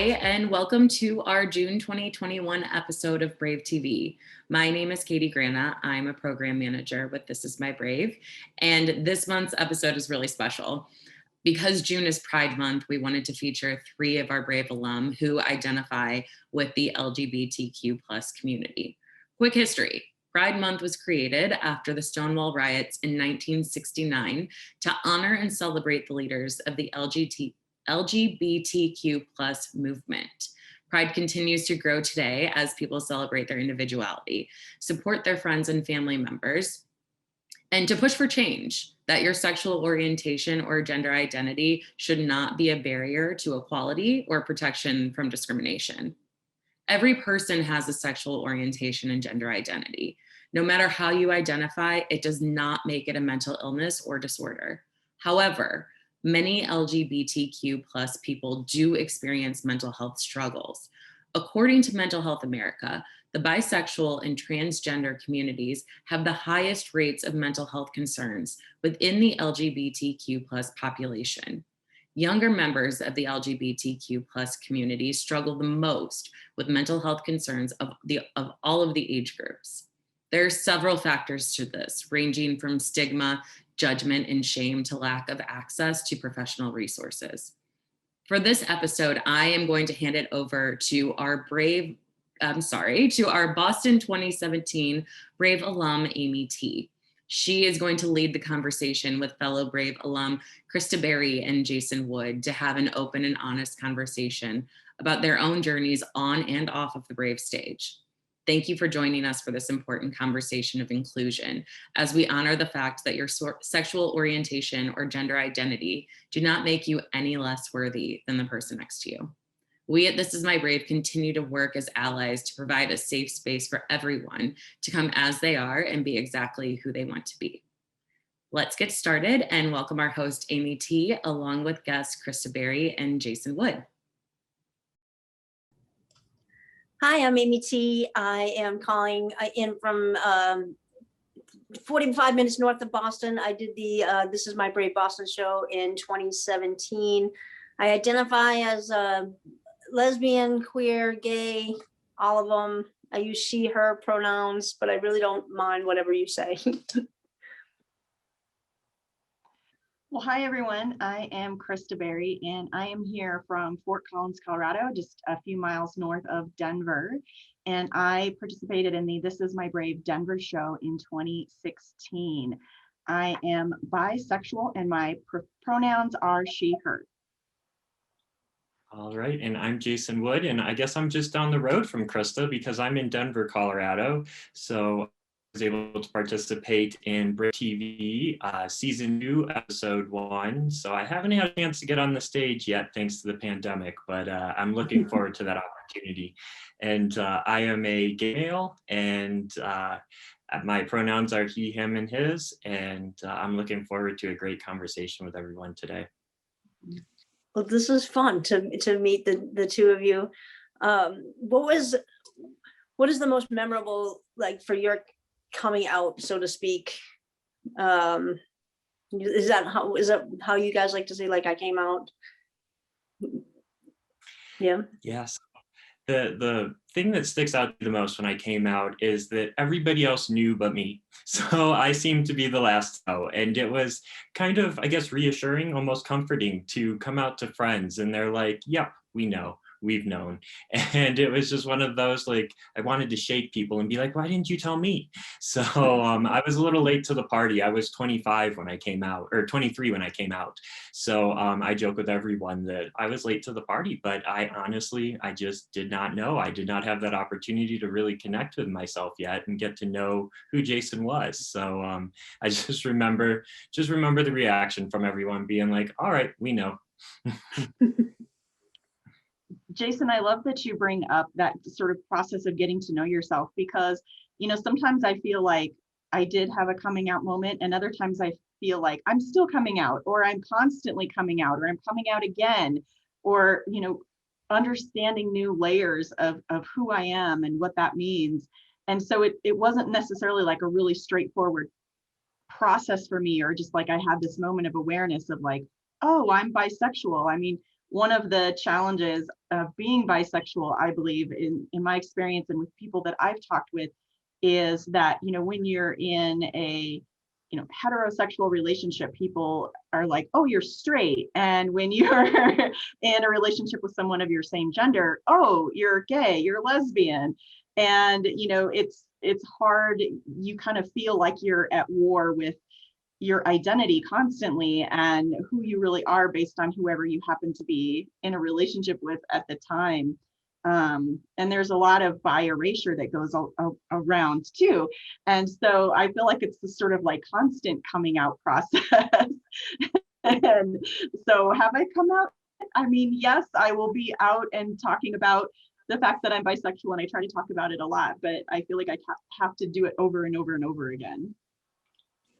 and welcome to our June 2021 episode of BraveTV. My name is Katie Grana. I'm a program manager with This Is My Brave, and this month's episode is really special. Because June is Pride Month, we wanted to feature 3 of our Brave alum who identify with the LGBTQ plus community. Quick history. Pride Month was created after the Stonewall riots in 1969 to honor and celebrate the leaders of the LGBTQ plus movement. Pride continues to grow today as people celebrate their individuality, support their friends and family members, and to push for change, that your sexual orientation or gender identity should not be a barrier to equality or protection from discrimination. Every person has a sexual orientation and gender identity. No matter how you identify, it does not make it a mental illness or disorder. However, many LGBTQ plus people do experience mental health struggles. According to Mental Health America, the bisexual and transgender communities have the highest rates of mental health concerns within the LGBTQ plus population. Younger members of the LGBTQ plus community struggle the most with mental health concerns of all of the age groups. There are several factors to this, ranging from stigma, judgment, and shame to lack of access to professional resources. For this episode, I am going to hand it over to our Boston 2017 Brave alum, Amy T. She is going to lead the conversation with fellow Brave alum Krista Berry and Jason Wood to have an open and honest conversation about their own journeys on and off of the Brave stage. Thank you for joining us for this important conversation of inclusion as we honor the fact that your sexual orientation or gender identity do not make you any less worthy than the person next to you. We at This Is My Brave continue to work as allies to provide a safe space for everyone to come as they are and be exactly who they want to be. Let's get started and welcome our host, Amy T, along with guests Krista Berry and Jason Wood. Hi, I'm Amy T. I am calling in from 45 minutes north of Boston. I did the This Is My Brave Boston show in 2017. I identify as lesbian, queer, gay, all of them. I use she, her pronouns, but I really don't mind whatever you say. Well, hi, everyone. I am Krista Berry, and I am here from Fort Collins, Colorado, just a few miles north of Denver. And I participated in the This Is My Brave Denver show in 2016. I am bisexual, and my pronouns are she, her. All right, and I'm Jason Wood, and I guess I'm just down the road from Krista because I'm in Denver, Colorado. So I was able to participate in BraveTV season 2, episode 1. So I haven't had a chance to get on the stage yet, thanks to the pandemic, but I'm looking forward to that opportunity. And I am a gay male, and my pronouns are he, him, and his, and I'm looking forward to a great conversation with everyone today. Well, this is fun to meet the two of you. What is the most memorable, like, for your coming out, so to speak? Is that how you guys like to say, like, I came out? Yeah. Yes. The thing that sticks out the most when I came out is that everybody else knew but me. So I seemed to be the last to know. And it was kind of, I guess, reassuring, almost comforting to come out to friends. And they're like, yep, we know. We've known. And it was just one of those, like, I wanted to shake people and be like, why didn't you tell me? So I was a little late to the party. I was 25 when I came out, or 23 when I came out. So I joke with everyone that I was late to the party, but I just did not know. I did not have that opportunity to really connect with myself yet and get to know who Jason was. So I just remember the reaction from everyone being like, all right, we know. Jason, I love that you bring up that sort of process of getting to know yourself, because, you know, sometimes I feel like I did have a coming out moment, and other times I feel like I'm still coming out, or I'm constantly coming out, or I'm coming out again, or, you know, understanding new layers of who I am and what that means. And so it wasn't necessarily like a really straightforward process for me, or just like I had this moment of awareness of like, oh, I'm bisexual. I mean, one of the challenges of being bisexual, I believe, in my experience and with people that I've talked with, is that, when you're in a heterosexual relationship, people are like, oh, you're straight. And when you're in a relationship with someone of your same gender, oh, you're gay, you're lesbian. And, it's hard. You kind of feel like you're at war with your identity constantly and who you really are based on whoever you happen to be in a relationship with at the time. And there's a lot of bi erasure that goes around too. And so I feel like it's this sort of like constant coming out process. And so have I come out? I mean, yes, I will be out and talking about the fact that I'm bisexual, and I try to talk about it a lot, but I feel like I have to do it over and over and over again.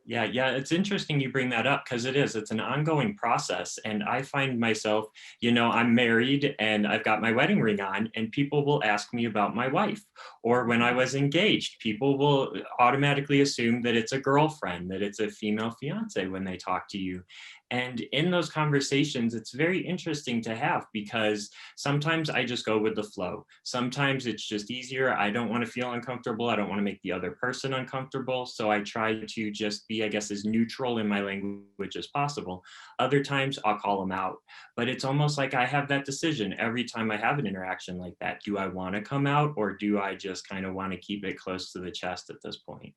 Yeah, it's interesting you bring that up because it's an ongoing process. And I find myself, I'm married and I've got my wedding ring on, and people will ask me about my wife. Or when I was engaged, people will automatically assume that it's a girlfriend, that it's a female fiance when they talk to you. And in those conversations, it's very interesting to have, because sometimes I just go with the flow. Sometimes it's just easier. I don't want to feel uncomfortable. I don't want to make the other person uncomfortable. So I try to just be, I guess, as neutral in my language as possible. Other times I'll call them out, but it's almost like I have that decision every time I have an interaction like that. Do I want to come out, or do I just kind of want to keep it close to the chest at this point?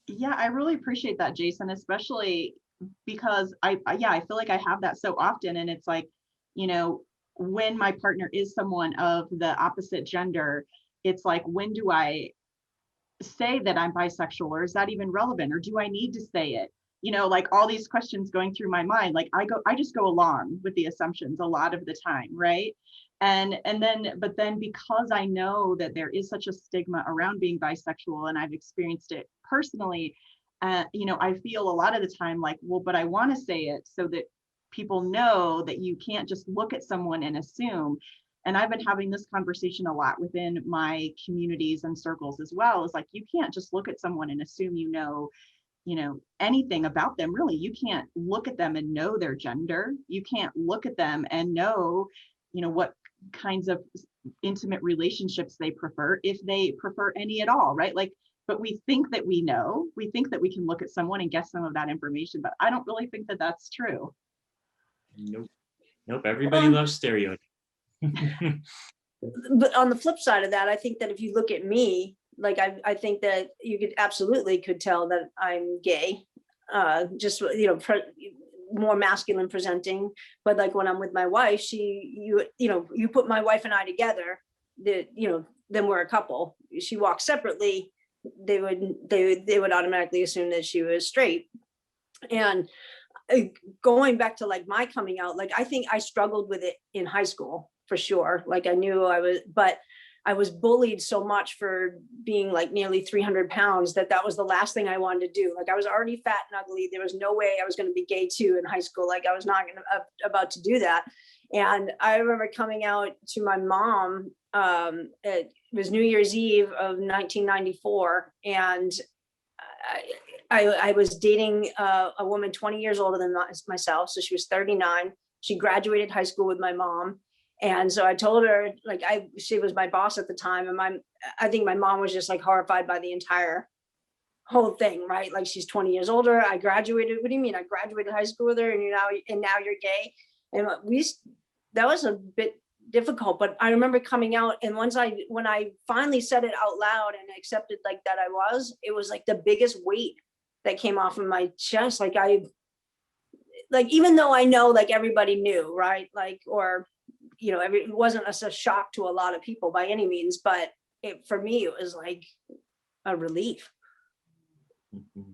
Yeah, I really appreciate that, Jason, especially because I feel like I have that so often. And it's like, when my partner is someone of the opposite gender, it's like, when do I say that I'm bisexual, or is that even relevant, or do I need to say it? Like all these questions going through my mind, like I just go along with the assumptions a lot of the time, right? But then because I know that there is such a stigma around being bisexual, and I've experienced it personally, I feel a lot of the time like, well, but I want to say it so that people know that you can't just look at someone and assume. And I've been having this conversation a lot within my communities and circles as well. Is like, you can't just look at someone and assume anything about them. Really, you can't look at them and know their gender. You can't look at them and know what kinds of intimate relationships they prefer, if they prefer any at all, right? Like, but we think that we know. We think that we can look at someone and get some of that information, but I don't really think that that's true. Nope. Everybody loves stereotypes. But on the flip side of that, I think that if you look at me, like I think that you could tell that I'm gay, just more masculine presenting. But like when I'm with my wife, you put my wife and I together, then we're a couple. She walks separately, they would automatically assume that she was straight. And going back to like my coming out, like I think I struggled with it in high school for sure. Like I knew I was, but I was bullied so much for being like nearly 300 pounds that was the last thing I wanted to do. Like I was already fat and ugly. There was no way I was going to be gay too in high school. Like I was not about to do that. And I remember coming out to my mom. It was New Year's Eve of 1994, and I was dating a woman 20 years older than myself. So she was 39. She graduated high school with my mom. And so I told her, like, she was my boss at the time. And I think my mom was just like horrified by the entire whole thing, right? Like, she's 20 years older. I graduated. What do you mean? I graduated high school with her, and now you're gay. And that was a bit difficult, but I remember coming out, and when I finally said it out loud and accepted like that it was like the biggest weight that came off of my chest. Like even though I know like everybody knew, right? Like, or it wasn't a shock to a lot of people by any means, but for me it was like a relief. Mm-hmm.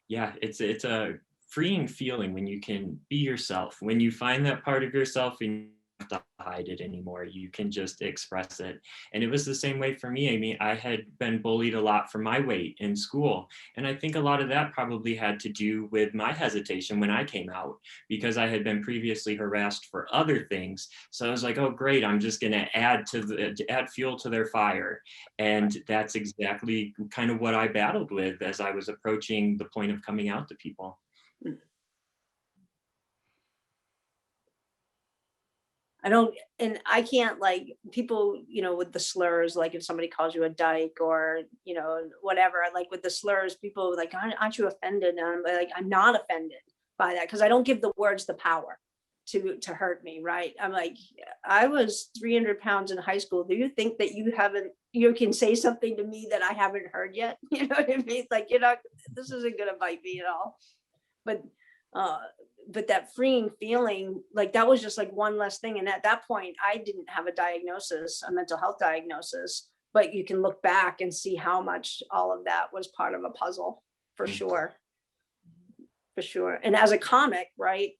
Yeah, it's a freeing feeling when you can be yourself, when you find that part of yourself and you don't have to hide it anymore. You can just express it. And it was the same way for me. I mean, I had been bullied a lot for my weight in school. And I think a lot of that probably had to do with my hesitation when I came out, because I had been previously harassed for other things. So I was like, oh, great, I'm just going to add fuel to their fire. And that's exactly kind of what I battled with as I was approaching the point of coming out to people. I don't, and I can't, like, people, with the slurs, like if somebody calls you a dyke or, whatever, like with the slurs, people like, aren't you offended? And I'm like, I'm not offended by that because I don't give the words the power to hurt me, right? I'm like, I was 300 pounds in high school. Do you think that you can say something to me that I haven't heard yet? You know what I mean? Like, this isn't gonna bite me at all. But uh but that freeing feeling, like that was just like one less thing. And at that point, I didn't have a mental health diagnosis, but you can look back and see how much all of that was part of a puzzle, for sure. For sure. And as a comic, right,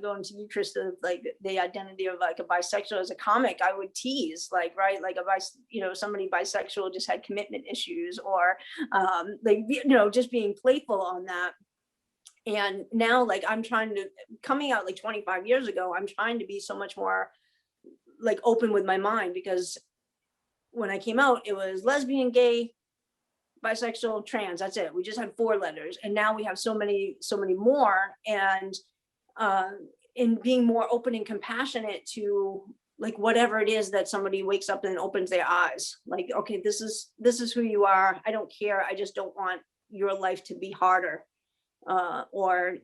going to you, Krista, like the identity of like a bisexual, as a comic, I would tease, like, right, like somebody bisexual just had commitment issues, or just being playful on that. And now, like, coming out like 25 years ago, I'm trying to be so much more like open with my mind, because when I came out, it was lesbian, gay, bisexual, trans. That's it. We just had 4 letters, and now we have so many more. And in being more open and compassionate to like whatever it is that somebody wakes up and opens their eyes, like, okay, this is who you are. I don't care. I just don't want your life to be harder, or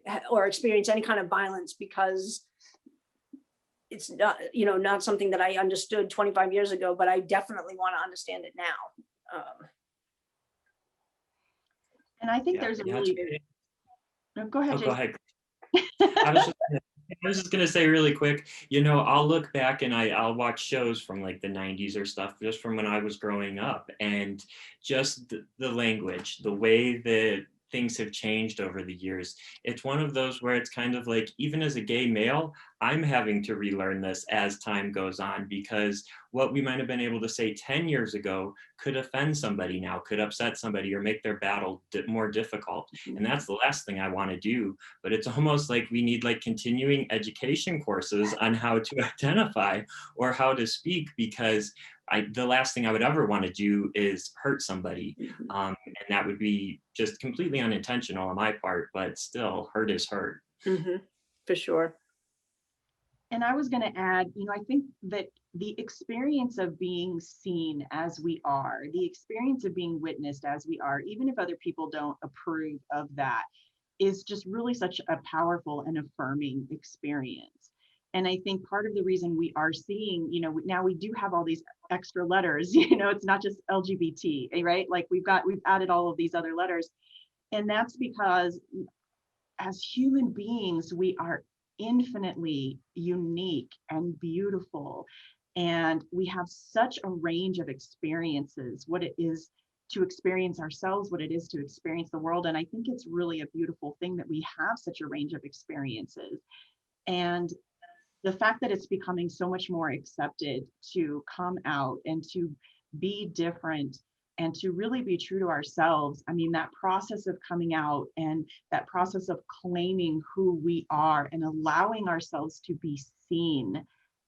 experience any kind of violence, because it's not something that I understood 25 years ago, but I definitely want to understand it now. And I think Yeah, there's a yeah, really, no, go ahead, oh, go Jason. ahead. I was just gonna say really quick, I'll look back and I'll watch shows from like the 90s or stuff, just from when I was growing up, and just the language, the way that things have changed over the years. It's one of those where it's kind of like, even as a gay male, I'm having to relearn this as time goes on, because what we might have been able to say 10 years ago could offend somebody now, could upset somebody, or make their battle more difficult. And that's the last thing I want to do. But it's almost like we need like continuing education courses on how to identify or how to speak, because the last thing I would ever want to do is hurt somebody. And that would be just completely unintentional on my part, but still, hurt is hurt. For sure. And I was going to add, I think that the experience of being seen as we are, the experience of being witnessed as we are, even if other people don't approve of that, is just really such a powerful and affirming experience. And I think part of the reason we are seeing, now we do have all these extra letters, it's not just LGBT, right? Like we've added all of these other letters. And that's because as human beings, we are infinitely unique and beautiful. And we have such a range of experiences, what it is to experience ourselves, what it is to experience the world. And I think it's really a beautiful thing that we have such a range of experiences. And the fact that it's becoming so much more accepted to come out and to be different and to really be true to ourselves. I mean, that process of coming out and that process of claiming who we are and allowing ourselves to be seen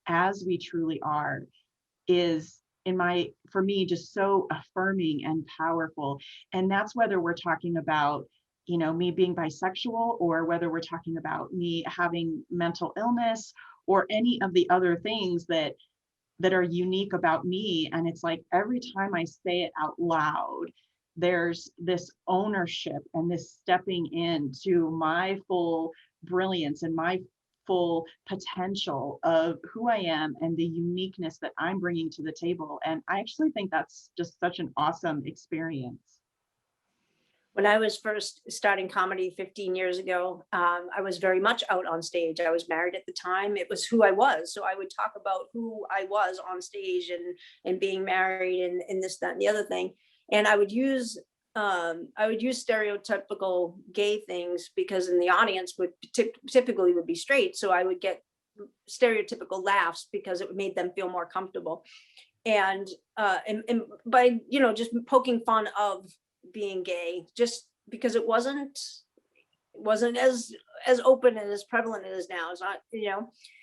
as we truly are is, for me, just so affirming and powerful. And that's whether we're talking about, me being bisexual, or whether we're talking about me having mental illness, or any of the other things that are unique about me. And it's like every time I say it out loud, there's this ownership and this stepping into my full brilliance and my full potential of who I am and the uniqueness that I'm bringing to the table. And I actually think that's just such an awesome experience. When I was first starting comedy 15 years ago, I was very much out on stage. I was married at the time. It was who I was. So I would talk about who I was on stage and being married and this, that, and the other thing. And I would use stereotypical gay things, because in the audience would typically would be straight. So I would get stereotypical laughs because it made them feel more comfortable. And by, just poking fun of being gay, just because it wasn't as open and as prevalent as it is now. It's not,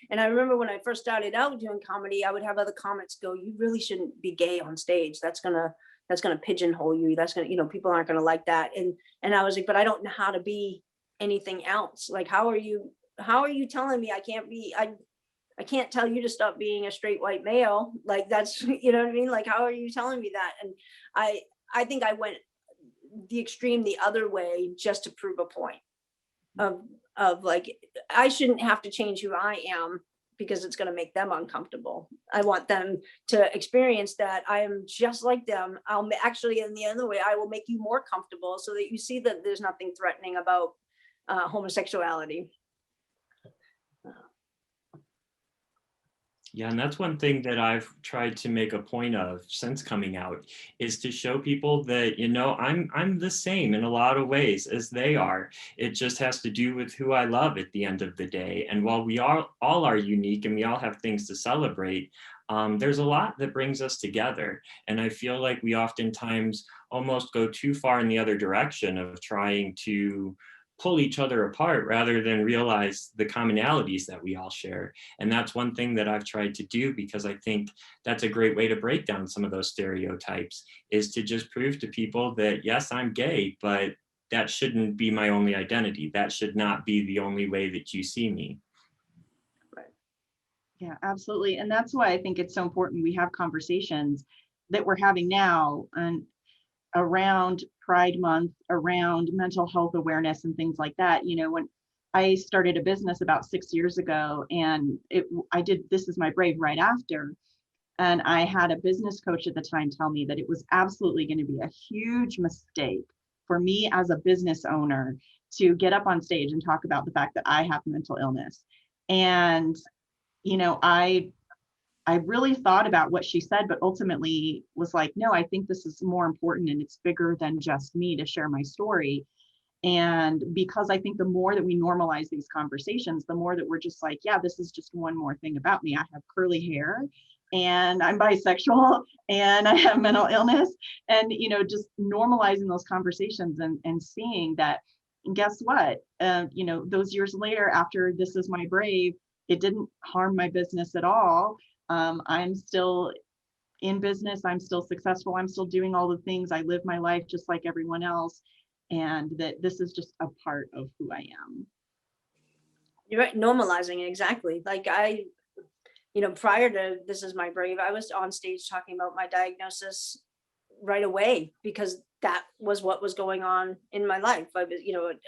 and I remember when I first started out doing comedy, I would have other comics go, you really shouldn't be gay on stage. That's gonna pigeonhole you. That's gonna, people aren't gonna like that. And I was like, but I don't know how to be anything else. Like, how are you telling me I can't be, I can't tell you to stop being a straight white male. Like that's, you know what I mean? Like, how are you telling me that? And I think I went the extreme the other way just to prove a point of like, I shouldn't have to change who I am because it's going to make them uncomfortable. I want them to experience that I am just like them. I'll actually, in the other way, I will make you more comfortable so that you see that there's nothing threatening about homosexuality. Yeah, and that's one thing that I've tried to make a point of since coming out, is to show people that, you know, I'm the same in a lot of ways as they are. It just has to do with who I love at the end of the day. And while we all are unique and we all have things to celebrate, there's a lot that brings us together. And I feel like we oftentimes almost go too far in the other direction of trying to pull each other apart rather than realize the commonalities that we all share. And that's one thing that I've tried to do, because I think that's a great way to break down some of those stereotypes, is to just prove to people that, yes, I'm gay, but that shouldn't be my only identity. That should not be the only way that you see me. Yeah, absolutely. And that's why I think it's so important we have conversations that we're having now and around Pride Month, around mental health awareness and things like that. You know, when I started a business about 6 years ago, and I did This Is My Brave right after, and I had a business coach at the time tell me that it was absolutely going to be a huge mistake for me as a business owner to get up on stage and talk about the fact that I have mental illness. And, you know, I really thought about what she said, but ultimately was like, no, I think this is more important and it's bigger than just me to share my story. And because I think the more that we normalize these conversations, the more that we're just like, yeah, this is just one more thing about me. I have curly hair and I'm bisexual and I have mental illness. And, you know, just normalizing those conversations and seeing that, guess what, you know, those years later after This Is My Brave, it didn't harm my business at all. I'm still in business. I'm still successful. I'm still doing all the things. I live my life just like everyone else. And that this is just a part of who I am. You're right, normalizing it, exactly. Like you know, prior to This Is My Brave, I was on stage talking about my diagnosis right away because that was what was going on in my life. I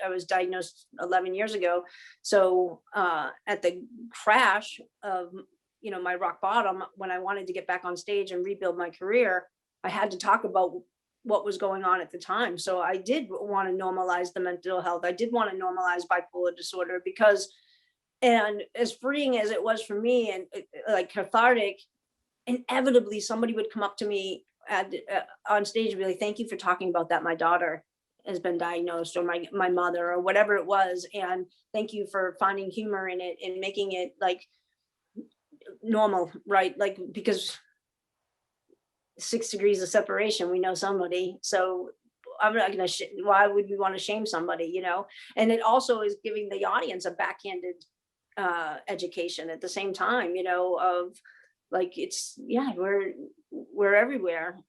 was diagnosed 11 years ago. So at the crash of, you know, my rock bottom, when I wanted to get back on stage and rebuild my career, I had to talk about what was going on at the time. So I did want to normalize the mental health. I did want to normalize bipolar disorder because, and as freeing as it was for me and like cathartic, inevitably somebody would come up to me on stage and be like, thank you for talking about that. My daughter has been diagnosed, or my mother, or whatever it was. And thank you for finding humor in it and making it like normal, right? Like, because 6 degrees of separation, we know somebody. So I'm not gonna, why would we want to shame somebody, you know? And it also is giving the audience a backhanded education at the same time, you know, of like, it's, yeah, we're everywhere.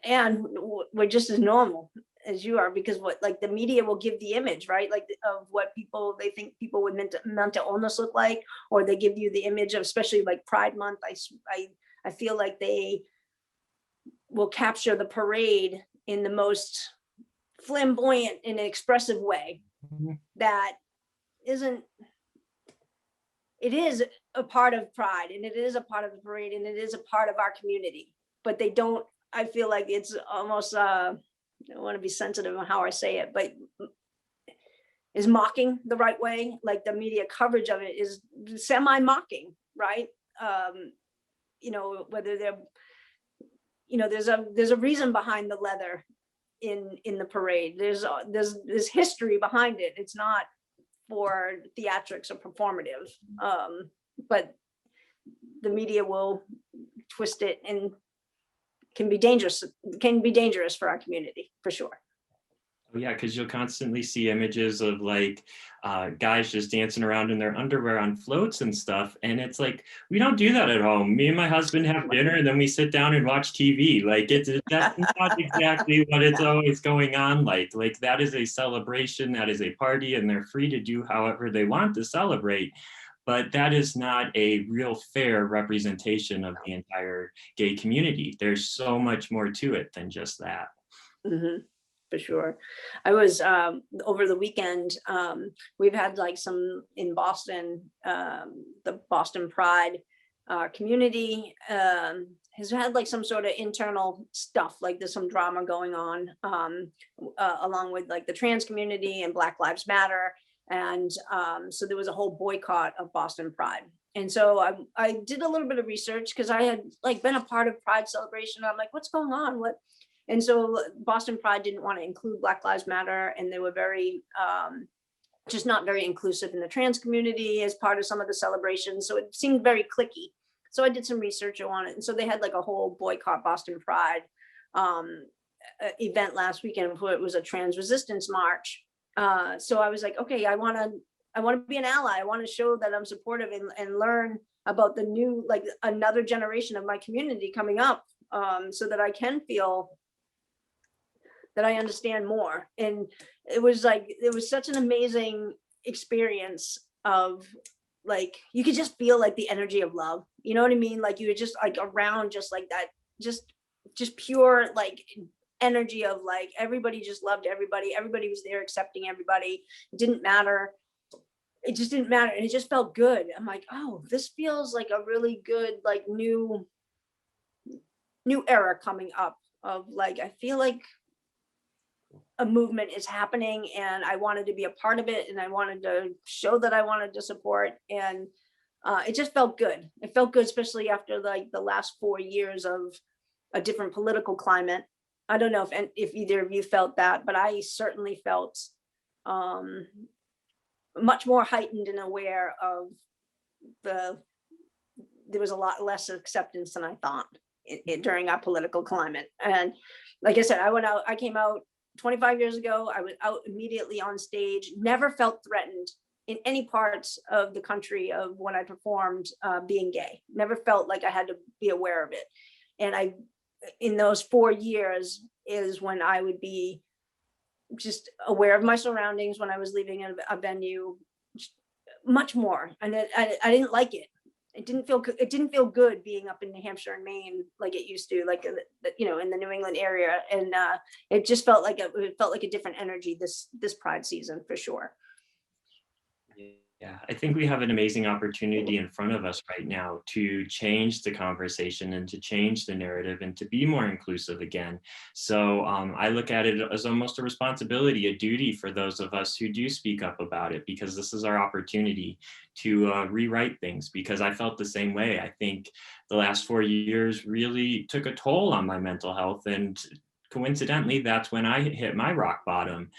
And we're just as normal as you are, because what, like, the media will give the image, right? Like of what people, they think people with mental illness look like, or they give you the image of, especially like Pride Month. I feel like they will capture the parade in the most flamboyant and expressive way. Mhm. That isn't, it is a part of Pride, and it is a part of the parade, and it is a part of our community, but they don't, I feel like it's almost, I want to be sensitive on how I say it, but is mocking the right way? Like the media coverage of it is semi-mocking, right? You know, whether they're, you know, there's a reason behind the leather in the parade. There's history behind it. It's not for theatrics or performative, but the media will twist it and can be dangerous for our community, for sure. Oh, yeah, because you'll constantly see images of like guys just dancing around in their underwear on floats and stuff. And it's like, we don't do that at home. Me and my husband have dinner and then we sit down and watch TV. Like that's not exactly what it's always going on. Like that is a celebration, that is a party, and they're free to do however they want to celebrate. but that is not a real fair representation of the entire gay community. There's so much more to it than just that. Mhm, for sure. I was over the weekend, we've had like some in Boston, the Boston Pride community has had like some sort of internal stuff, like there's some drama going on along with like the trans community and Black Lives Matter. And so there was a whole boycott of Boston Pride. And so I did a little bit of research because I had like been a part of Pride celebration. I'm like, what's going on? What? And so Boston Pride didn't want to include Black Lives Matter, and they were very just not very inclusive in the trans community as part of some of the celebrations. So it seemed very cliquey. So I did some research on it, and so they had like a whole boycott Boston Pride event last weekend where it was a trans resistance march. So I was like, okay, I want to be an ally. I want to show that I'm supportive and learn about the new, like another generation of my community coming up, so that I can feel that I understand more. And it was such an amazing experience of like, you could just feel like the energy of love. You know what I mean? Like you were just like around just like that, just pure like energy of like, everybody just loved everybody. Everybody was there accepting everybody. It didn't matter. It just didn't matter. And it just felt good. I'm like, oh, this feels like a really good, like new era coming up of like, I feel like a movement is happening and I wanted to be a part of it, and I wanted to show that I wanted to support. And it just felt good. It felt good, especially after like the last 4 years of a different political climate. I don't know if either of you felt that, but I certainly felt much more heightened and aware of there was a lot less acceptance than I thought during our political climate. And like I said, I came out 25 years ago. I was out immediately on stage, never felt threatened in any parts of the country of when I performed being gay, never felt like I had to be aware of it. And in those 4 years is when I would be just aware of my surroundings when I was leaving a venue much more. And I didn't like it. It didn't feel good being up in New Hampshire and Maine like it used to, like in the New England area. And it just felt like a different energy this Pride season for sure. Yeah, I think we have an amazing opportunity in front of us right now to change the conversation and to change the narrative and to be more inclusive again. So I look at it as almost a responsibility, a duty for those of us who do speak up about it, because this is our opportunity to rewrite things, because I felt the same way. I think the last 4 years really took a toll on my mental health, and coincidentally, that's when I hit my rock bottom,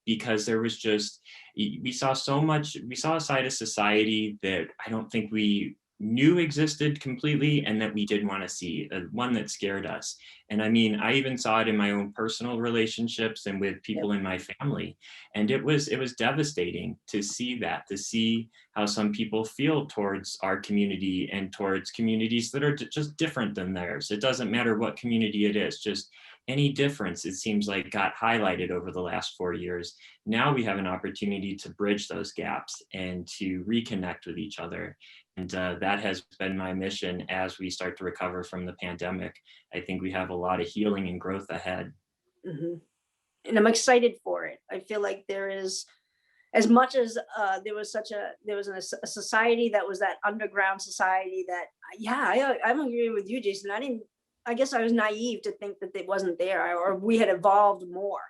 because there was just, we saw a side of society that I don't think we knew existed completely and that we did want to see, one that scared us. And I mean, I even saw it in my own personal relationships and with people in my family. And it was devastating to see how some people feel towards our community and towards communities that are just different than theirs. It doesn't matter what community it is, just any difference, it seems like, got highlighted over the last 4 years. Now we have an opportunity to bridge those gaps and to reconnect with each other. And that has been my mission as we start to recover from the pandemic. I think we have a lot of healing and growth ahead. Mm-hmm. And I'm excited for it. I feel like there is, as much as there was a society that was that underground society that, yeah, I'm agreeing with you, Jason. I guess I was naive to think that it wasn't there, or we had evolved more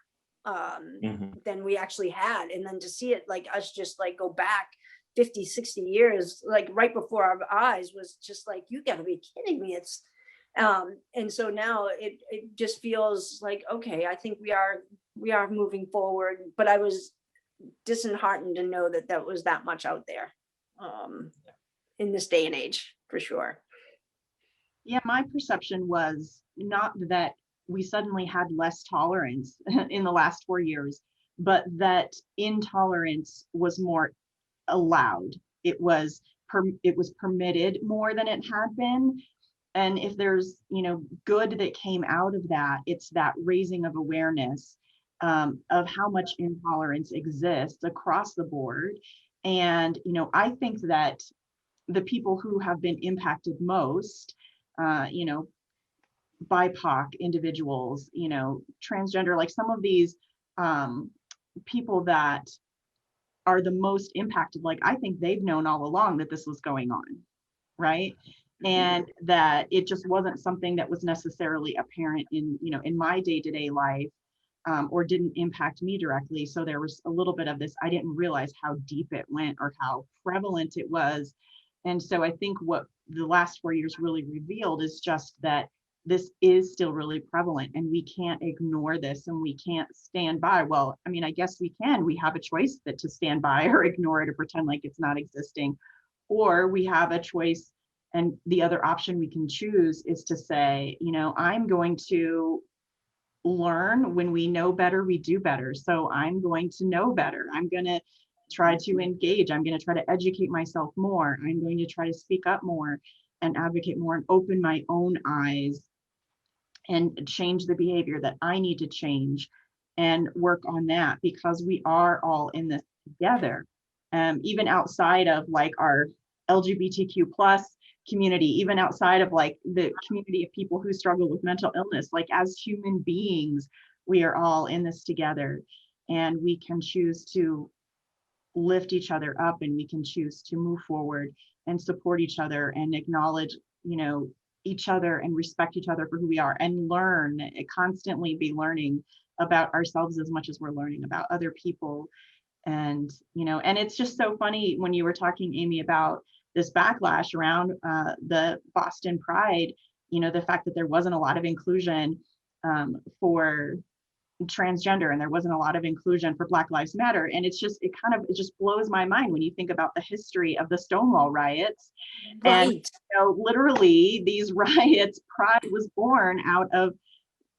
than we actually had. And then to see it, like us just like go back 50, 60 years, like right before our eyes, was just like, you gotta be kidding me. It's and so now it just feels like, okay, I think we are moving forward, but I was disheartened to know that was that much out there in this day and age, for sure. Yeah, my perception was not that we suddenly had less tolerance in the last 4 years, but that intolerance was more allowed. It was permitted more than it had been. And if there's, good that came out of that, it's that raising of awareness of how much intolerance exists across the board. And, I think that the people who have been impacted most, BIPOC individuals, transgender, like some of these people that are the most impacted, like I think they've known all along that this was going on, right? And that it just wasn't something that was necessarily apparent in, in my day-to-day life, or didn't impact me directly. So there was a little bit of this, I didn't realize how deep it went or how prevalent it was. And so I think what the last 4 years really revealed is just that this is still really prevalent, and we can't ignore this, and we can't stand by. Well, I mean, I guess we can. We have a choice that to stand by or ignore it or pretend like it's not existing, or we have a choice, and the other option we can choose is to say, I'm going to learn. When we know better, we do better. So I'm going to know better. I'm going to try to engage. I'm going to try to educate myself more. I'm going to try to speak up more and advocate more and open my own eyes and change the behavior that I need to change and work on that, because we are all in this together. Even outside of like our LGBTQ plus community, even outside of like the community of people who struggle with mental illness, like as human beings, we are all in this together, and we can choose to lift each other up, and we can choose to move forward and support each other and acknowledge, each other and respect each other for who we are, and learn, constantly be learning about ourselves as much as we're learning about other people. And, and it's just so funny when you were talking, Amy, about this backlash around the Boston Pride, the fact that there wasn't a lot of inclusion for transgender, and there wasn't a lot of inclusion for Black Lives Matter. And it just blows my mind when you think about the history of the Stonewall riots. Right. And literally these riots, Pride was born out of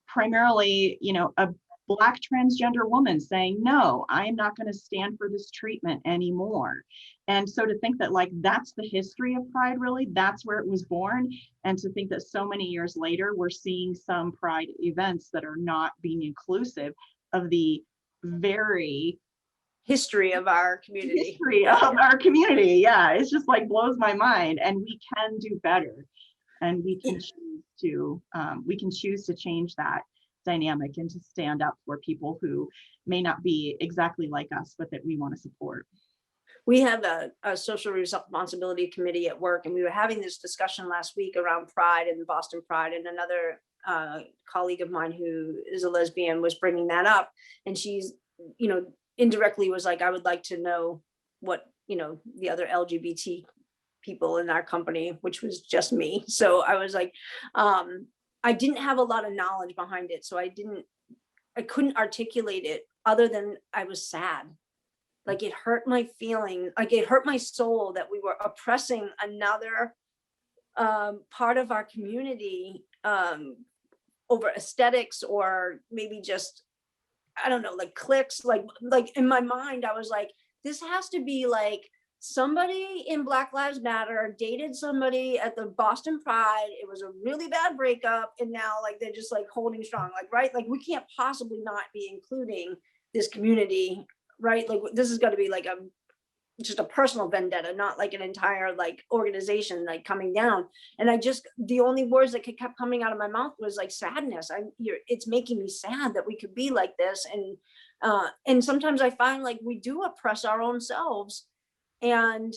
primarily, a Black transgender woman saying, no, I am not going to stand for this treatment anymore. And so to think that like that's the history of Pride, really, that's where it was born. And to think that so many years later, we're seeing some Pride events that are not being inclusive of the very History of our community. Yeah, it's just like blows my mind. And we can do better, and we can choose to change that dynamic and to stand up for people who may not be exactly like us, but that we want to support. We have a social responsibility committee at work, and we were having this discussion last week around Pride and Boston Pride, and another colleague of mine who is a lesbian was bringing that up, and she's, indirectly was like, I would like to know what, the other LGBT people in our company, which was just me. So I was like, I didn't have a lot of knowledge behind it. So I couldn't articulate it other than I was sad. Like it hurt my feeling, like it hurt my soul that we were oppressing another part of our community over aesthetics, or maybe just, I don't know, like cliques, like in my mind, I was like, this has to be like somebody in Black Lives Matter dated somebody at the Boston Pride. It was a really bad breakup, and now like they're just like holding strong, like, right? Like we can't possibly not be including this community, right? Like this has got to be like just a personal vendetta, not like an entire like organization like coming down. And the only words that kept coming out of my mouth was like sadness. It's making me sad that we could be like this. And sometimes I find like we do oppress our own selves. And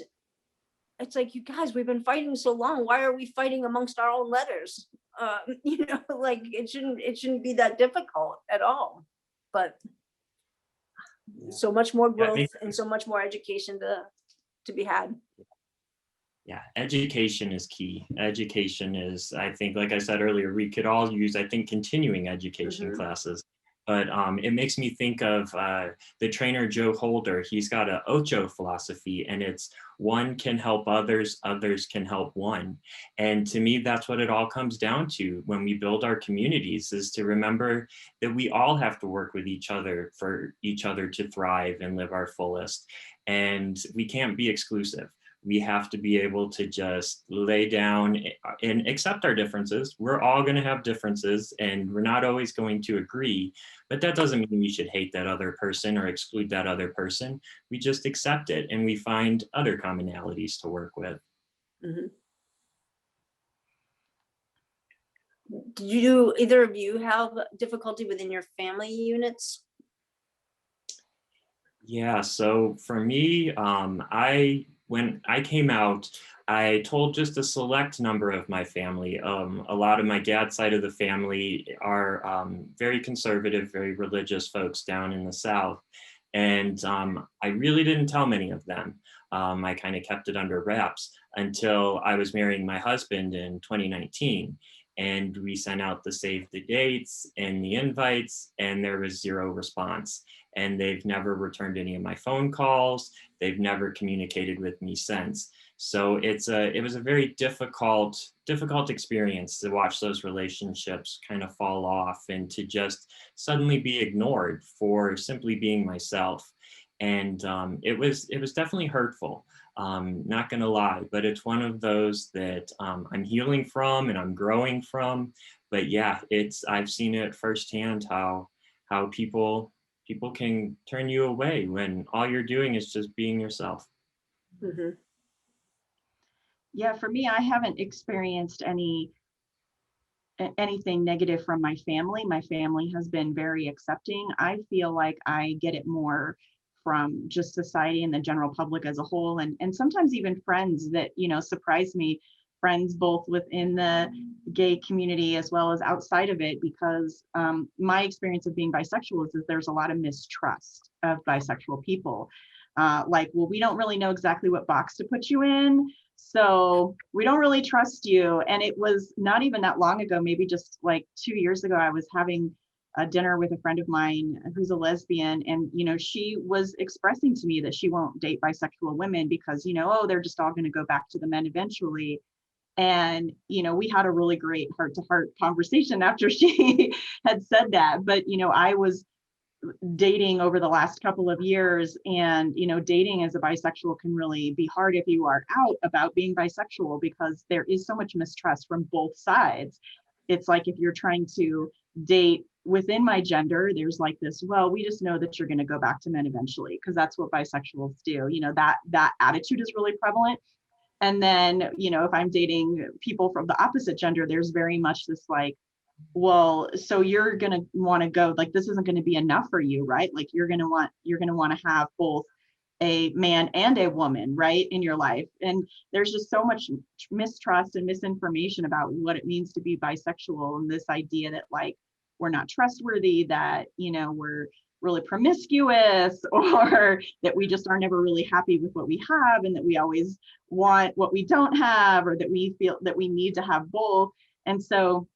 it's like, you guys, we've been fighting so long. Why are we fighting amongst our own letters? Like it shouldn't be that difficult at all. But so much more growth and so much more education to be had. Yeah, education is key. Education is, I think, like I said earlier, we could all use, I think, continuing education classes. But it makes me think of the trainer Joe Holder. He's got an Ocho philosophy, and it's one can help others, others can help one. And to me, that's what it all comes down to when we build our communities, is to remember that we all have to work with each other for each other to thrive and live our fullest. And we can't be exclusive. we have to be able to just lay down and accept our differences. We're all going to have differences and we're not always going to agree, but that doesn't mean we should hate that other person or exclude that other person. We just accept it and we find other commonalities to work with. Mhm. Did you, either of you, have difficulty within your family units? Yeah, so for me, when I came out, I told just a select number of my family. A lot of my dad's side of the family are very conservative, very religious folks down in the South. And I really didn't tell many of them. I kind of kept it under wraps until I was marrying my husband in 2019. And we sent out the save the dates and the invites, and there was zero response. And they've never returned any of my phone calls. They've never communicated with me since. So it was a very difficult experience to watch those relationships kind of fall off and to just suddenly be ignored for simply being myself. And it was definitely hurtful. Not gonna lie, but it's one of those that I'm healing from and I'm growing from. But yeah, I've seen it firsthand how people can turn you away when all you're doing is just being yourself. Mhm. Yeah, for me, I haven't experienced anything negative from my family. My family has been very accepting. I feel like I get it more from just society and the general public as a whole, and sometimes even friends that, you know, surprise me, friends both within the gay community as well as outside of it, because my experience of being bisexual is that there's a lot of mistrust of bisexual people. Like, well, we don't really know exactly what box to put you in, so we don't really trust you. And it was not even that long ago, maybe just like 2 years ago, I was having a dinner with a friend of mine who's a lesbian. And, you know, she was expressing to me that she won't date bisexual women because, you know, oh, they're just all going to go back to the men eventually. And, you know, we had a really great heart to heart conversation after she had said that. But, you know, I was dating over the last couple of years, and you know, dating as a bisexual can really be hard if you are out about being bisexual, because there is so much mistrust from both sides. It's like if you're trying to date within my gender, there's like this, well, we just know that you're going to go back to men eventually because that's what bisexuals do, you know, that attitude is really prevalent. And then, you know, if I'm dating people from the opposite gender, there's very much this like, well, so you're going to want to go, like, this isn't going to be enough for you, right? Like you're going to want to have both a man and a woman, right, in your life. And there's just so much mistrust and misinformation about what it means to be bisexual, and this idea that like we're not trustworthy, that, you know, we're really promiscuous, or that we just are never really happy with what we have, and that we always want what we don't have, or that we feel that we need to have both. And so,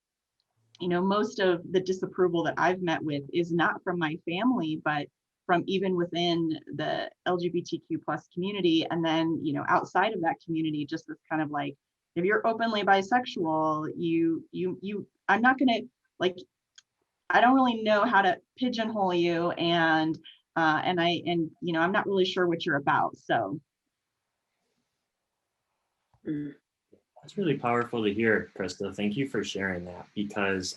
you know, most of the disapproval that I've met with is not from my family, but from even within the LGBTQ plus community. And then, you know, outside of that community, just this kind of like, if you're openly bisexual, I'm not gonna, like, I don't really know how to pigeonhole you, and you know, I'm not really sure what you're about. So Mm. That's really powerful to hear, Krista. Thank you for sharing that, because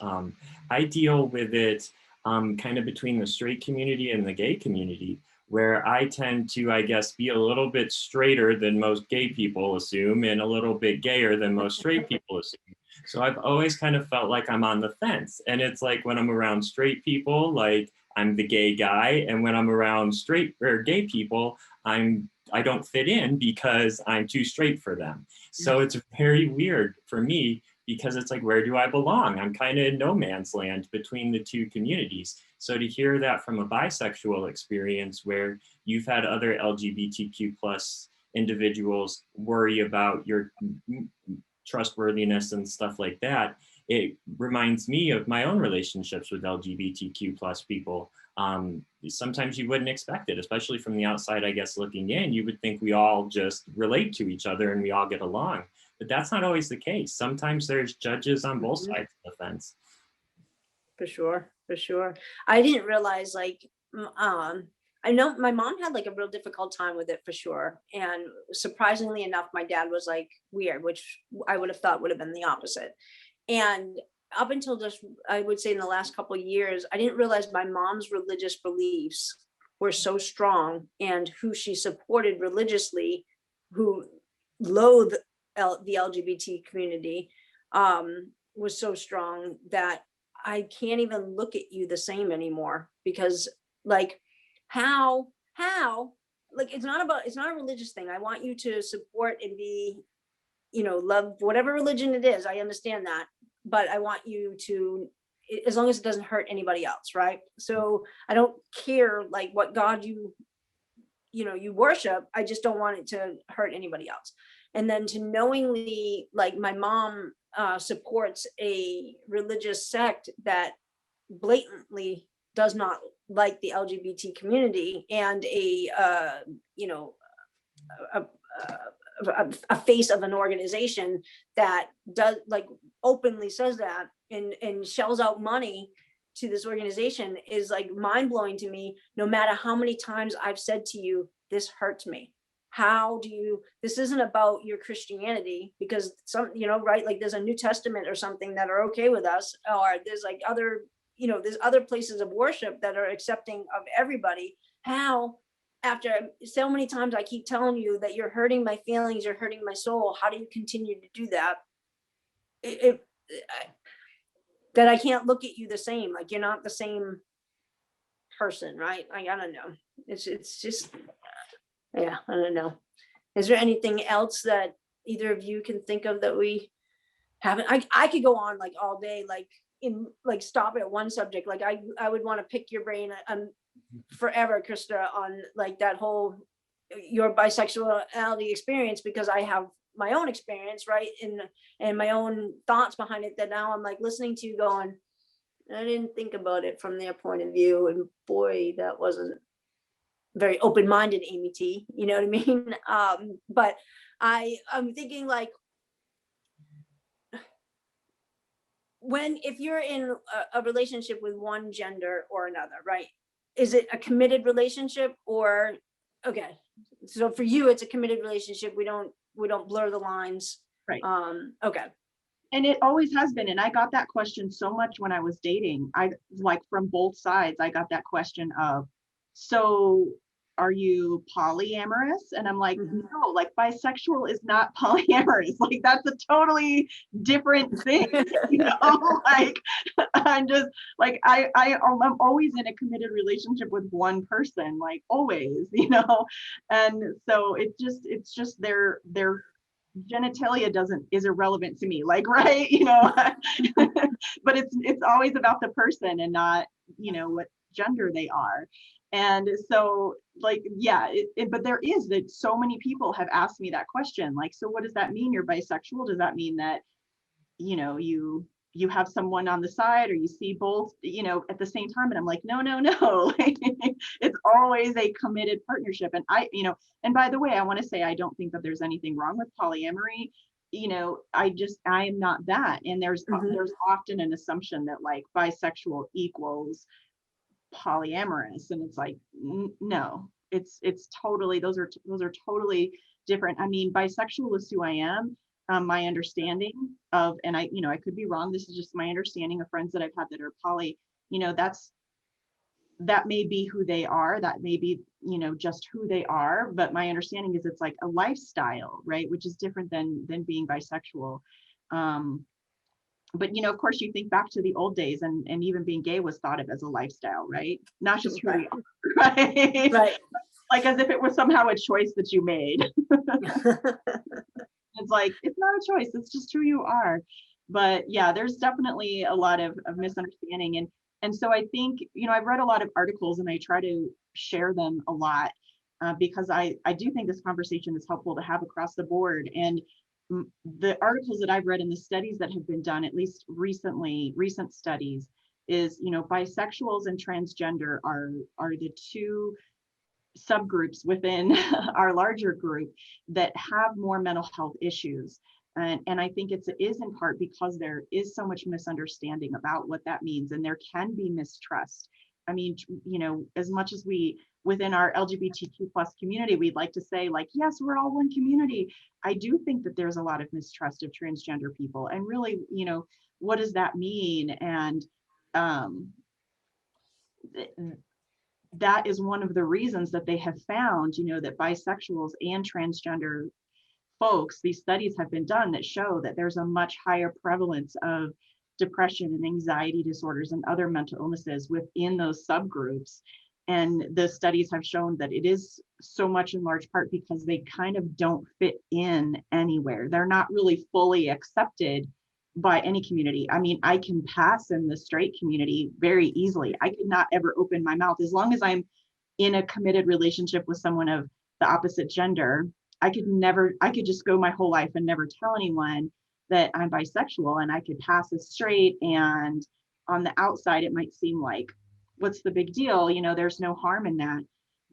I deal with it kind of between the straight community and the gay community, where I tend to, I guess, be a little bit straighter than most gay people assume and a little bit gayer than most straight people assume. So I've always kind of felt like I'm on the fence. And it's like when I'm around straight people, like I'm the gay guy. And when I'm around straight or gay people, I don't fit in because I'm too straight for them. So it's very weird for me because it's like, where do I belong? I'm kind of in no man's land between the two communities. So to hear that from a bisexual experience where you've had other LGBTQ plus individuals worry about your trustworthiness and stuff like that, it reminds me of my own relationships with LGBTQ plus people. Sometimes you wouldn't expect it, especially from the outside, I guess, looking in. You would think we all just relate to each other and we all get along, but that's not always the case. Sometimes there's judges on both sides of the fence. For sure, for sure. I didn't realize, like, I know my mom had like a real difficult time with it for sure. And surprisingly enough, my dad was like weird, which I would have thought would have been the opposite. And up until just, I would say in the last couple of years, I didn't realize my mom's religious beliefs were so strong, and who she supported religiously, who loathed the LGBT community, was so strong that I can't even look at you the same anymore, because like how like it's not a religious thing. I want you to support and be, love whatever religion it is. I understand that, but I want you to, as long as it doesn't hurt anybody else, right? So I don't care like what God you worship. I just don't want it to hurt anybody else. And then to knowingly, like my mom supports a religious sect that blatantly does not like the LGBT community, and a, a face of an organization that does like openly says that, and shells out money to this organization, is like mind blowing to me. No matter how many times I've said to you, this hurts me. How do you, this isn't about your Christianity, because right, like there's a New Testament or something that are okay with us, or there's like other, there's other places of worship that are accepting of everybody. How, after so many times I keep telling you that you're hurting my feelings, you're hurting my soul, how do you continue to do that? That I can't look at you the same, like you're not the same person, right? I don't know. It's just, yeah, I don't know. Is there anything else that either of you can think of that we haven't? I could go on like all day, like stop at one subject. Like I would want to pick your brain forever, Krista, on like that whole your bisexuality experience, because I have my own experience, right? And my own thoughts behind it, that now I'm like listening to you going, I didn't think about it from their point of view. And boy, that wasn't very open-minded, Amy T. You know what I mean? But I'm thinking like, if you're in a relationship with one gender or another, right? Is it a committed relationship, or okay? So for you, it's a committed relationship. We don't blur the lines. Right. Okay. And it always has been. And I got that question so much when I was dating. I like from both sides, I got that question of, so are you polyamorous? And I'm like, no, like bisexual is not polyamorous. Like that's a totally different thing. Like I'm just like, I'm always in a committed relationship with one person, like always, and so it's just their genitalia is irrelevant to me, like, right, but it's always about the person and not, what gender they are. And so like, yeah, but there is that so many people have asked me that question, like, so what does that mean, you're bisexual? Does that mean that, you have someone on the side, or you see both, at the same time? And I'm like, no. Like, it's always a committed partnership. And and by the way, I want to say, I don't think that there's anything wrong with polyamory. I am not that. And there's often an assumption that like bisexual equals polyamorous. And it's like, no, it's totally, those are totally different. I mean, bisexual is who I am. My understanding of, and I could be wrong, this is just my understanding of friends that I've had that are poly, that may be who they are, that may be, just who they are. But my understanding is it's like a lifestyle, right? Which is different than being bisexual. But, of course, you think back to the old days, and even being gay was thought of as a lifestyle, right? Not just who we are, right? Right. Like as if it was somehow a choice that you made. It's like, it's not a choice, it's just who you are. But yeah, there's definitely a lot of misunderstanding. And so I think, I've read a lot of articles, and I try to share them a lot because I do think this conversation is helpful to have across the board. And the articles that I've read and the studies that have been done, at least recent studies, is, bisexuals and transgender are the two subgroups within our larger group that have more mental health issues. And I think it is in part because there is so much misunderstanding about what that means, and there can be mistrust. I mean, as much as we within our LGBTQ plus community, we'd like to say like, yes, we're all one community. I do think that there's a lot of mistrust of transgender people, and really, you know, what does that mean? And that is one of the reasons that they have found, you know, that bisexuals and transgender folks, these studies have been done that show that there's a much higher prevalence of depression and anxiety disorders and other mental illnesses within those subgroups. And the studies have shown that it is so much in large part because they kind of don't fit in anywhere. They're not really fully accepted by any community. I mean, I can pass in the straight community very easily. I could not ever open my mouth as long as I'm in a committed relationship with someone of the opposite gender. I could just go my whole life and never tell anyone that I'm bisexual, and I could pass as straight. And on the outside, it might seem like, what's the big deal? You know, there's no harm in that.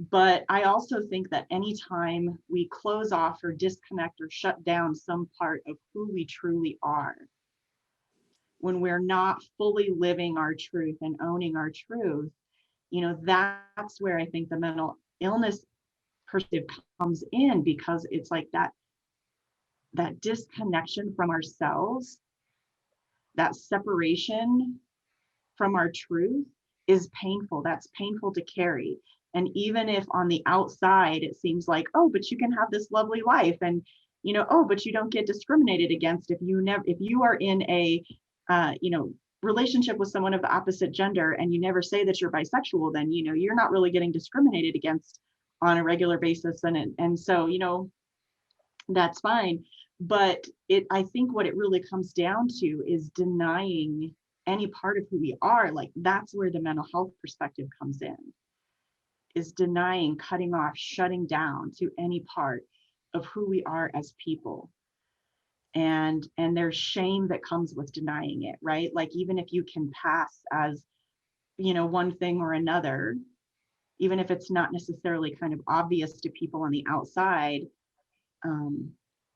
But I also think that anytime we close off or disconnect or shut down some part of who we truly are, when we're not fully living our truth and owning our truth, you know, that's where I think the mental illness perspective comes in, because it's like that disconnection from ourselves, that separation from our truth is painful. That's painful to carry. And even if on the outside it seems like, oh, but you can have this lovely life, and you know, oh, but you don't get discriminated against if you are in a you know, relationship with someone of the opposite gender and you never say that you're bisexual, then you know, you're not really getting discriminated against on a regular basis. And so, you know, that's fine. But I think what it really comes down to is denying any part of who we are. Like, that's where the mental health perspective comes in, is denying, cutting off, shutting down to any part of who we are as people. And there's shame that comes with denying it, right? Like, even if you can pass as, you know, one thing or another, even if it's not necessarily kind of obvious to people on the outside,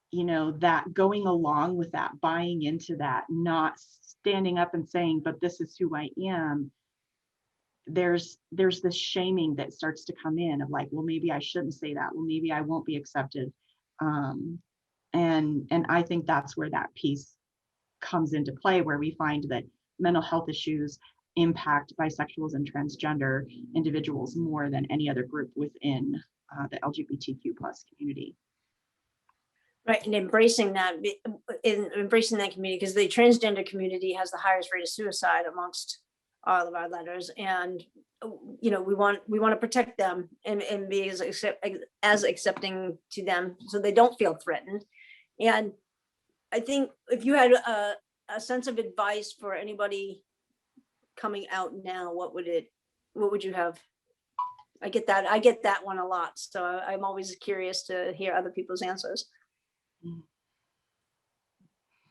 you know, that going along with that, buying into that, not standing up and saying, but this is who I am, there's this shaming that starts to come in of like, well, maybe I shouldn't say that. Well, maybe I won't be accepted. And I think that's where that piece comes into play, where we find that mental health issues impact bisexuals and transgender individuals more than any other group within the LGBTQ plus community. Right, and embracing that community, because the transgender community has the highest rate of suicide amongst all of our letters, and you know, we want to protect them and be as accepting to them so they don't feel threatened. And I think if you had a sense of advice for anybody coming out now, what would you have? I get that one a lot, so I'm always curious to hear other people's answers.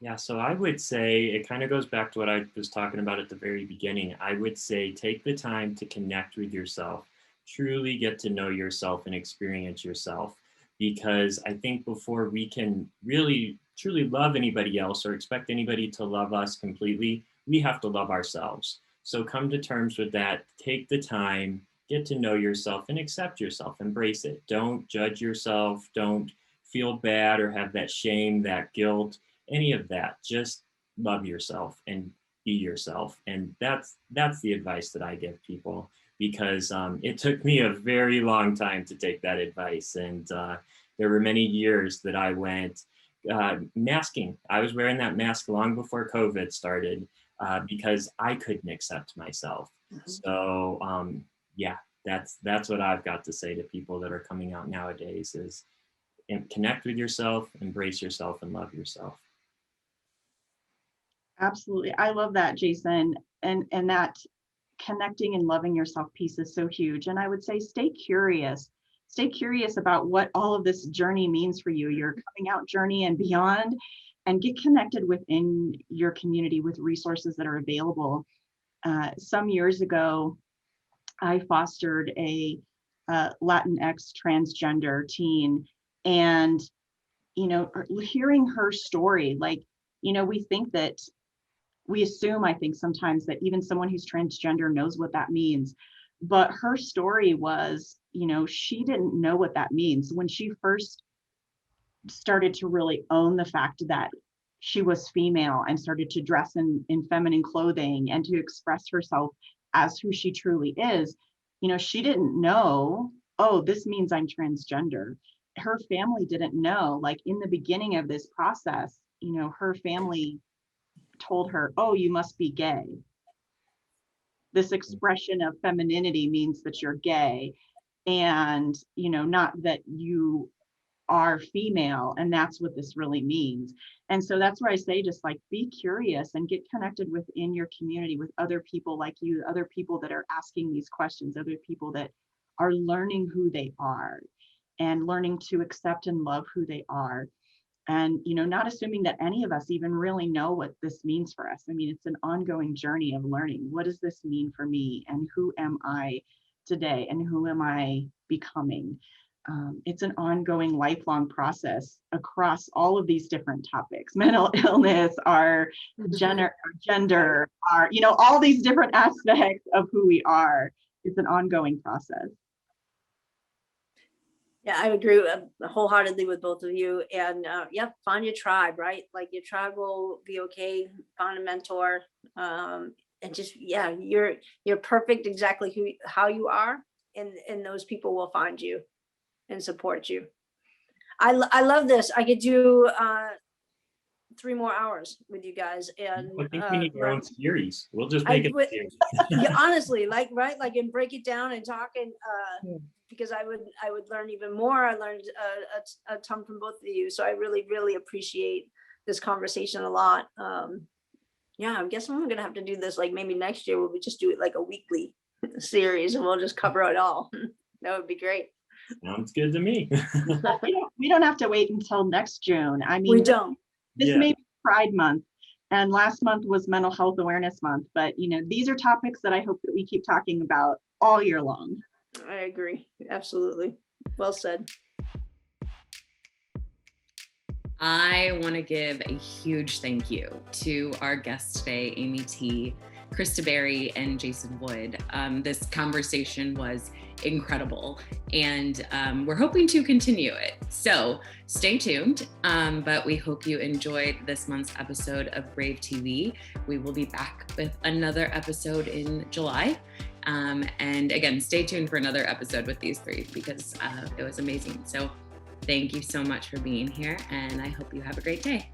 Yeah, so I would say it kind of goes back to what I was talking about at the very beginning. I would say take the time to connect with yourself, truly get to know yourself and experience yourself. Because I think before we can really truly love anybody else or expect anybody to love us completely, we have to love ourselves. So come to terms with that, take the time, get to know yourself and accept yourself, embrace it. Don't judge yourself, don't feel bad or have that shame, that guilt, any of that. Just love yourself and be yourself. And that's the advice that I give people, because it took me a very long time to take that advice. And there were many years that I went masking. I was wearing that mask long before COVID started because I couldn't accept myself. Mm-hmm. So yeah, that's what I've got to say to people that are coming out nowadays is connect with yourself, embrace yourself, and love yourself. Absolutely. I love that, Jason. And that connecting and loving yourself piece is so huge. And I would say stay curious about what all of this journey means for you, your coming out journey and beyond, and get connected within your community with resources that are available. Some years ago, I fostered a Latinx transgender teen, and you know, hearing her story, like, you know, we assume, I think sometimes, that even someone who's transgender knows what that means. But her story was, she didn't know what that means. When she first started to really own the fact that she was female and started to dress in feminine clothing and to express herself as who she truly is, she didn't know, oh, this means I'm transgender. Her family didn't know, like in the beginning of this process, her family told her, oh, you must be gay. This expression of femininity means that you're gay, and not that you are female, and that's what this really means. And so that's where I say, just like, be curious and get connected within your community with other people like you, other people that are asking these questions, other people that are learning who they are and learning to accept and love who they are. And not assuming that any of us even really know what this means for us. I mean, it's an ongoing journey of learning. What does this mean for me, and who am I today, and who am I becoming? It's an ongoing, lifelong process across all of these different topics: mental illness, our gender, our all these different aspects of who we are. It's an ongoing process. Yeah, I agree wholeheartedly with both of you. And find your tribe, right? Like, your tribe will be okay. Find a mentor, and just, you're perfect exactly how you are, and those people will find you and support you. I love this. I could do 3 more hours with you guys, and I think we need our own series. We'll just make it a series. yeah, honestly, like, right, like, and break it down and talk, and because I would learn even more. I learned a ton from both of you, so I really, really appreciate this conversation a lot. I guess I'm gonna have to do this, like, maybe next year, where we just do it like a weekly series, and we'll just cover it all. That would be great. Sounds good to me. We don't have to wait until next June. I mean, We don't. This may be Pride Month, and last month was Mental Health Awareness Month, but these are topics that I hope that we keep talking about all year long. I agree. Absolutely. Well said. I want to give a huge thank you to our guests today, Amy T., Krista Berry, and Jason Wood. This conversation was incredible, and we're hoping to continue it. So stay tuned, but we hope you enjoyed this month's episode of BraveTV. We will be back with another episode in July. And again, stay tuned for another episode with these three, because it was amazing. So thank you so much for being here, and I hope you have a great day.